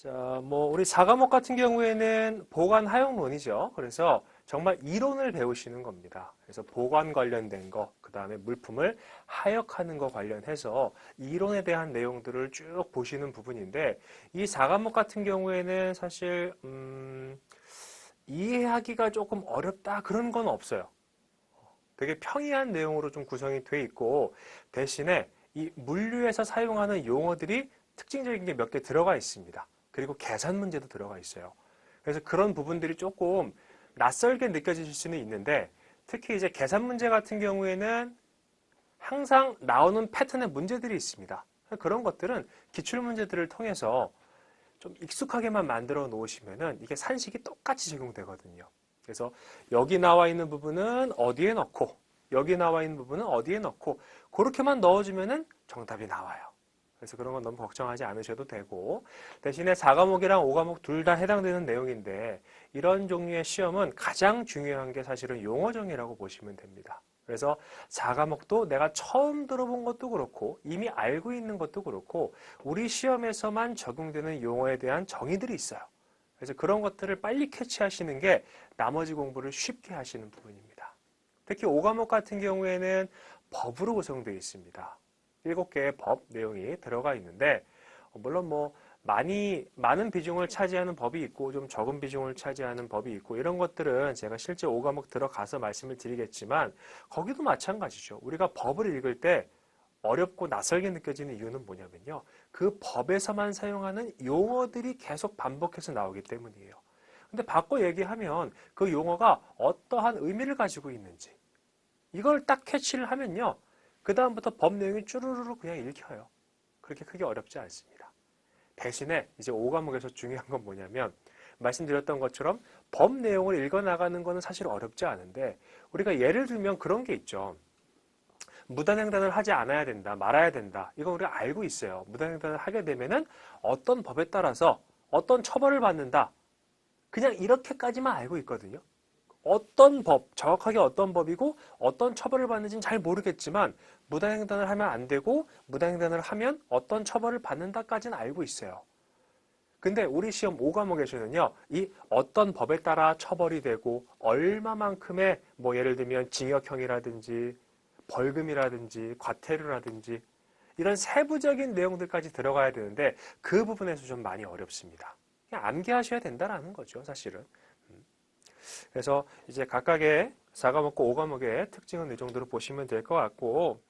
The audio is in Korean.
자, 우리 4과목 같은 경우에는 보관 하용론이죠. 그래서 정말 이론을 배우시는 겁니다. 그래서 보관 관련된 거, 그 다음에 물품을 하역하는 거 관련해서 이론에 대한 내용들을 쭉 보시는 부분인데, 이 4과목 같은 경우에는 사실, 이해하기가 조금 어렵다 그런 건 없어요. 되게 평이한 내용으로 좀 구성이 돼 있고, 대신에 이 물류에서 사용하는 용어들이 특징적인 게 몇 개 들어가 있습니다. 그리고 계산 문제도 들어가 있어요. 그래서 그런 부분들이 조금 낯설게 느껴지실 수는 있는데, 특히 이제 계산 문제 같은 경우에는 항상 나오는 패턴의 문제들이 있습니다. 그런 것들은 기출 문제들을 통해서 좀 익숙하게만 만들어 놓으시면은 이게 산식이 똑같이 적용되거든요. 그래서 여기 나와 있는 부분은 어디에 넣고, 여기 나와 있는 부분은 어디에 넣고, 그렇게만 넣어주면은 정답이 나와요. 그래서 그런 건 너무 걱정하지 않으셔도 되고, 대신에 4과목이랑 5과목 둘 다 해당되는 내용인데, 이런 종류의 시험은 가장 중요한 게 사실은 용어정의라고 보시면 됩니다. 그래서 4과목도 내가 처음 들어본 것도 그렇고, 이미 알고 있는 것도 그렇고, 우리 시험에서만 적용되는 용어에 대한 정의들이 있어요. 그래서 그런 것들을 빨리 캐치하시는 게 나머지 공부를 쉽게 하시는 부분입니다. 특히 5과목 같은 경우에는 법으로 구성되어 있습니다. 7개의 법 내용이 들어가 있는데, 물론 많은 비중을 차지하는 법이 있고 좀 적은 비중을 차지하는 법이 있고 이런 것들은 제가 실제 5과목 들어가서 말씀을 드리겠지만, 거기도 마찬가지죠. 우리가 법을 읽을 때 어렵고 낯설게 느껴지는 이유는 뭐냐면요, 그 법에서만 사용하는 용어들이 계속 반복해서 나오기 때문이에요. 근데 바꿔 얘기하면 그 용어가 어떠한 의미를 가지고 있는지 이걸 딱 캐치를 하면요, 그 다음부터 법 내용이 쭈루루루 그냥 읽혀요. 그렇게 크게 어렵지 않습니다. 대신에 이제 5과목에서 중요한 건 뭐냐면, 말씀드렸던 것처럼 법 내용을 읽어나가는 거는 사실 어렵지 않은데, 우리가 예를 들면 그런 게 있죠. 무단횡단을 하지 않아야 된다, 말아야 된다. 이건 우리가 알고 있어요. 무단횡단을 하게 되면은 어떤 법에 따라서 어떤 처벌을 받는다. 그냥 이렇게까지만 알고 있거든요. 어떤 법, 정확하게 어떤 법이고 어떤 처벌을 받는지는 잘 모르겠지만, 무단횡단을 하면 안 되고 무단횡단을 하면 어떤 처벌을 받는다까지는 알고 있어요. 근데 우리 시험 5과목에서는요, 이 어떤 법에 따라 처벌이 되고 얼마만큼의 예를 들면 징역형이라든지 벌금이라든지 과태료라든지 이런 세부적인 내용들까지 들어가야 되는데, 그 부분에서 좀 많이 어렵습니다. 그냥 암기하셔야 된다라는 거죠, 사실은. 그래서 이제 각각의 4과목과 5과목의 특징은 이 정도로 보시면 될 것 같고,